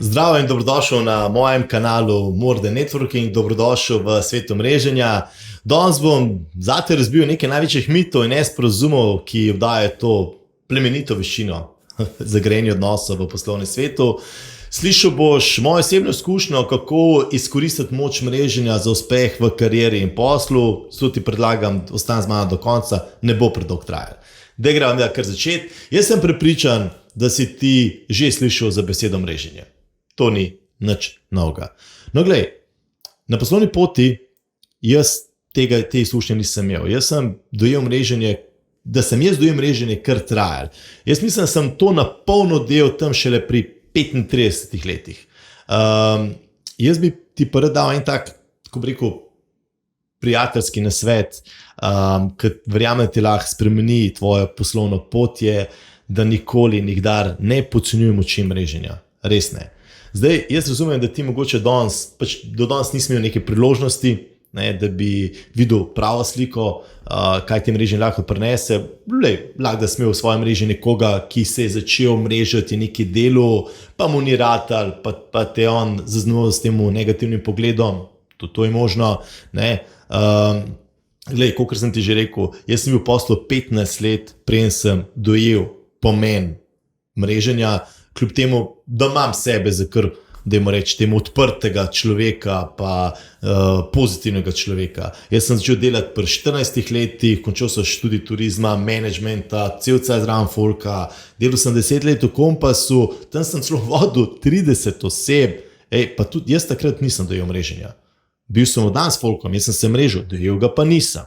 Zdravo in dobrodošel na mojem kanalu More Than Networking, dobrodošel v svetu mreženja. Danes bom zate razbil nekaj največjih mitov in nesporazumov, ki obdajajo to plemenito višino za grajenje odnosov v poslovnem svetu. Slišal boš mojo osebno izkušnjo, kako izkoristiti moč mreženja za uspeh v karieri in poslu. Zato ti predlagam, ostani z mano do konca, ne bo predolgo trajalo. Da gremo kar začeti. Jaz sem prepričan, da si ti že slišal za besedo mreženje. To ni nič novega. No, glej, na poslovni poti jaz te izkušnje nisem imel. Jaz sem dojel mreženje, kar trajalo. Jaz mislim, da sem to na polno del tam šele pri 35 letih. Jaz bi ti prvi dal en tak, tako bi rekel, prijateljski nasvet, ki verjamem, da ti lahko spremeni tvojo poslovno pot, je, da nikdar ne podcenjuj moči mreženja. Res ne. Zdaj, jaz razumem, da ti mogoče do danes nisi imel neke priložnosti, da bi videl pravo sliko, kaj ti mreženje lahko prinese. Lahko da si imel v svojem mreži nekoga, ki se je začel mrežiti nekaj delu, pa mu ni ratal, pa te on zaznamoval s tem negativnim pogledom. Tudi to je možno. Kakor sem ti že rekel, jaz sem bil v poslu 15 let, preden sem dojel pomen mreženja, kljub temu, da imam sebe za kar, dajmo reči, temu odprtega človeka, pa pozitivnega človeka. Jaz sem začel delati pri 14 letih, končal sem študij turizma, managementa, cel cel zraven folka, delal sem 10 let v Kompasu, tam sem celo vodil 30 oseb, pa tudi jaz takrat nisem dojel mreženja. Bil sem v dan s folkom, jaz sem se mrežil, dojel ga pa nisem.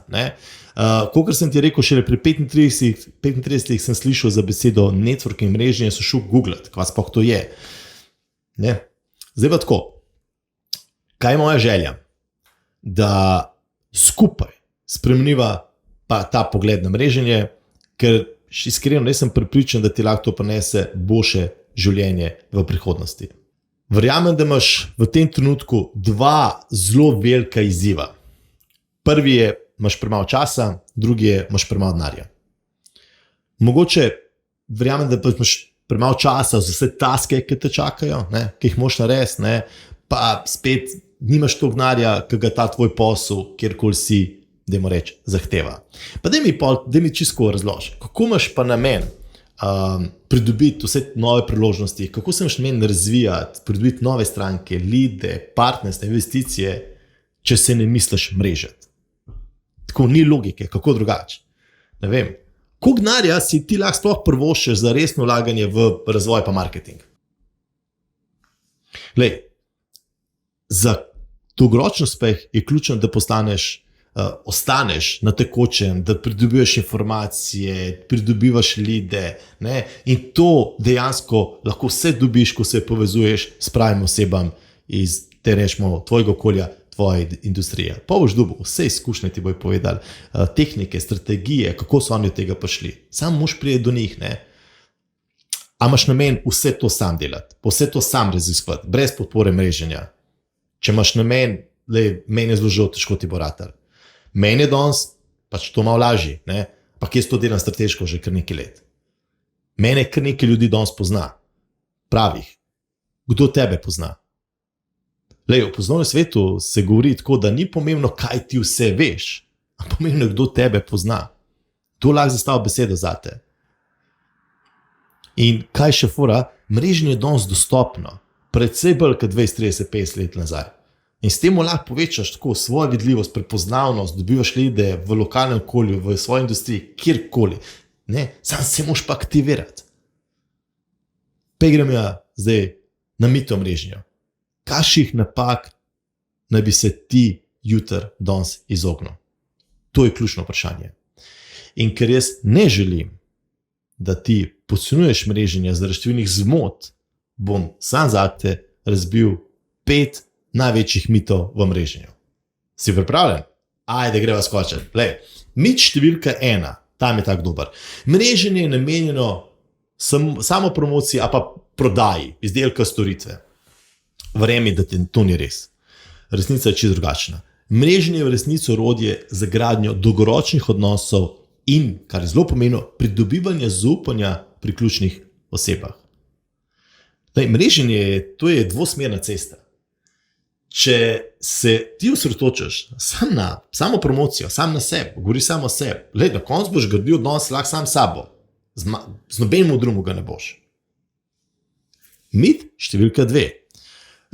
Kakor sem ti rekel, šele pri 35 sem slišal za besedo networking mreženje, sem šel googlat, kva sploh to je. Zdaj pa tako, kaj je moja želja? Da skupaj spremeniva pa ta pogled na mreženje, ker iskreno res sem prepričan, da ti lahko to prinese boljše življenje v prihodnosti. Verjamem, da imaš v tem trenutku dva zelo velika izziva. Prvi je, imaš premalo časa, drugi je, imaš premalo denarja. Mogoče verjamem, da imaš premalo časa za vse taske, ki te čakajo, ki jih moraš narediti, pa spet nimaš toliko denarja, ki ga ta tvoj posel, kjerkoli si, dajmo reči, zahteva. Pa daj mi čisto razloži, kako imaš pa namen pridobiti vse nove priložnosti, kako se imaš namen razvijati, pridobiti nove stranke, lide, partnerstva, investicije, če se ne misliš mrežiti. Tako ni logike, kako drugače. Ne vem, koliko denarja si ti lahko sploh privoščiš za resno vlaganje v razvoj pa marketing? Glej, za dolgoročen uspeh je ključno, da ostaneš na tekočem, da pridobivaš informacije, pridobivaš lide, in to dejansko lahko vse dobiš, ko se povezuješ s pravim osebam iz tvojega okolja, tvoje industrije. Pa boš dobil, vse izkušnje ti bojo povedali, tehnike, strategije, kako so oni od tega prišli. Sam moš priti do njih. A imaš namen vse to sam delati, vse to sam raziskovati, brez podpore mreženja. Če imaš namen, meni je zelo žal, težko ti bo ratar. Meni je danes pač to malo lažje, pa jaz to delam strateško že kar nekaj let. Mene kar nekaj ljudi danes pozna, pravih. Kdo tebe pozna? V poslovnem svetu se govori tako, da ni pomembno, kaj ti vse veš, a pomembno je, kdo tebe pozna. To lahko zastavi besedo zate. In kaj še fora, mreženje je danes dostopno, predvsej bolj kot 20, 30, 50 let nazaj. In s tem lahko povečaš tako svojo vidljivost, prepoznavnost, dobivaš lide v lokalnem okolju, v svoji industriji, kjerkoli. Sam se moraš pa aktivirati. Pa gremo zdaj na mito mreženja. Kakšnih napak naj bi se ti jutri danes izognil? To je ključno vprašanje. In ker jaz ne želim, da ti podcenjuješ mreženje zaradi številnih zmot, bom sam zate razbil 5 največjih mitov v mreženju. Si pripravljen? Ajde, greva skočiti. Mit številka 1, tam je tak dober. Mreženje je namenjeno samo promociji, a pa prodaji, izdelka, storitve. Verjemi, da to ni res. Resnica je čisto drugačna. Mreženje je v resnici orodje za gradnjo dolgoročnih odnosov in, kar je zelo pomembno, pridobivanje zaupanja pri ključnih osebah. Mreženje to je dvosmerna cesta. Če se ti osredotočiš samo promocijo, sam na sebi, govori samo o sebi, na koncu boš gradil odnos lahko sam s sabo, z nobenim drugim ga ne boš. Mit številka 2.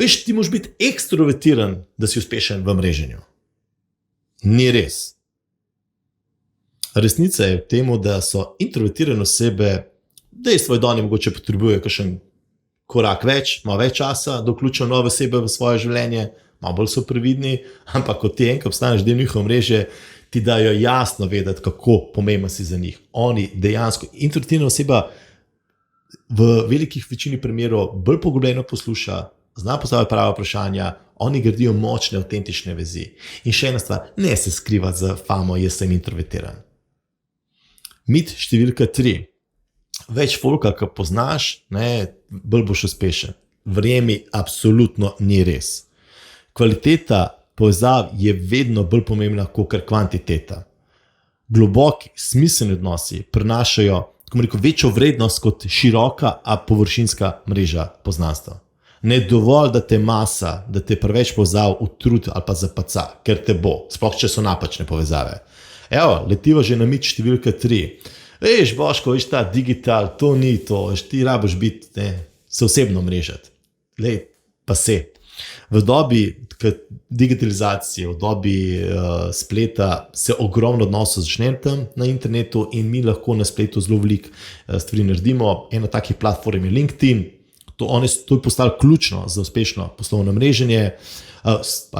Veš, ti moraš biti ekstrovertiran, da si uspešen v mreženju. Ni res. Resnica je v tem, da so introvertirane osebe, dejstvo je, da oni mogoče potrebujejo kakšen korak več, malo več časa, da vključijo nove osebe v svoje življenje, malo bolj so previdni, ampak ko ti enkrat postaneš del njihovo mreže, ti dajo jasno vedeti, kako pomemben si za njih. Oni dejansko, introvertirana oseba v velikih večini primerov bolj poglobljeno posluša, zna postaviti prava vprašanja, oni gradijo močne, avtentične vezi. In še ena stvar, ne se skrivati za famo, jaz sem introvertiran. Mit številka 3. Več folka, ki poznaš, bolj boš uspešen. Verjemi, absolutno ni res. Kvaliteta povezav je vedno bolj pomembna kot kvantiteta. Globoki, smiselni odnosi prinašajo, tako rekel, večjo vrednost kot široka, a površinska mreža poznanstva. Ne dovolj, da te masa, da te preveč povezav utrudi ali pa zapaca, ker te bo, sploh če so napačne povezave. Evo, letiva že na mit številka 3. Veš, Boško, veš ta digital, to ni to, veš, ti rabiš biti, se osebno mrežati. Pa se. V dobi digitalizacije, v dobi spleta se ogromno odnosov začne tam na internetu in mi lahko na spletu zelo veliko stvari naredimo. Ena takih platform je LinkedIn, to je postalo ključno za uspešno poslovno mreženje.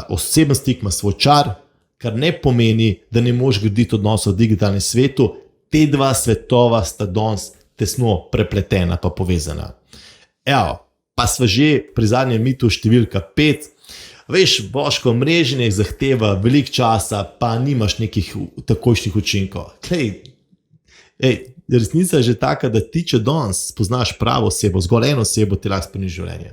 Oseben stik ima svoj čar, kar ne pomeni, da ne moreš graditi odnosov v digitalnem svetu. Te dva svetova sta danes tesno prepletena pa povezana. Evo, pa sva že pri zadnjem mitu številka 5. Veš, Boško, mreženje zahteva veliko časa, pa nimaš nekih takojšnjih učinkov. Resnica je že taka, da ti, če danes poznaš pravo osebo, zgolj eno osebo, ti lahko spremeni življenje.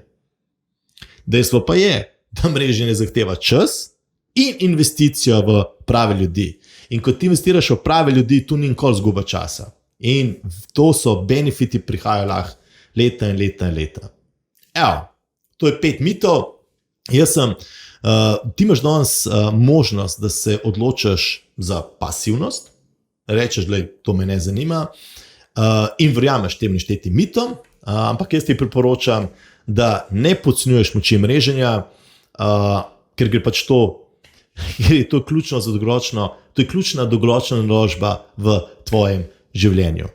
Dejstvo pa je, da mreženje zahteva čas in investicijo v prave ljudi. In ko ti investiraš v prave ljudi, tu ni nikoli izguba časa. In to so benefiti, prihajajo lahko leta in leta in leta. Evo, to je 5 mitov. Ti imaš danes možnost, da se odločiš za pasivnost, rečeš, da to me ne zanima in verjameš tem neštetim mitom, ampak jaz ti priporočam, da ne podcenjuješ moči mreženja, ker gre pač ker je to ključno za dolgoročno, to je ključna dolgoročna naložba v tvojem življenju.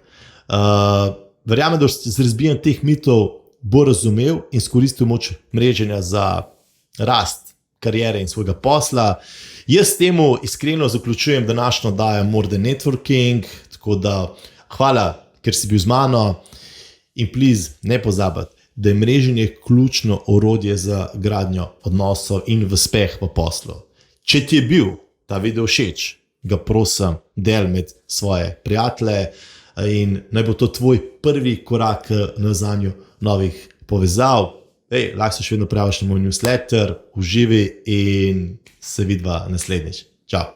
Verjamem, da z razbijanjem teh mitov bo razumel in izkoristil moč mreženja za rast kariere in svojega posla. Jaz temu iskreno zaključujem današnjo oddajo More Than Networking, tako da hvala, ker si bil z mano in please ne pozabiti, da je mreženje ključno orodje za gradnjo odnosov in uspeh v poslu. Če ti je bil ta video všeč, ga prosim, del med svoje prijatelje in naj bo to tvoj prvi korak k navezanju novih povezav. Lahko se še vedno praviš na moj newsletter, uživi in se vidva naslednjič. Čau.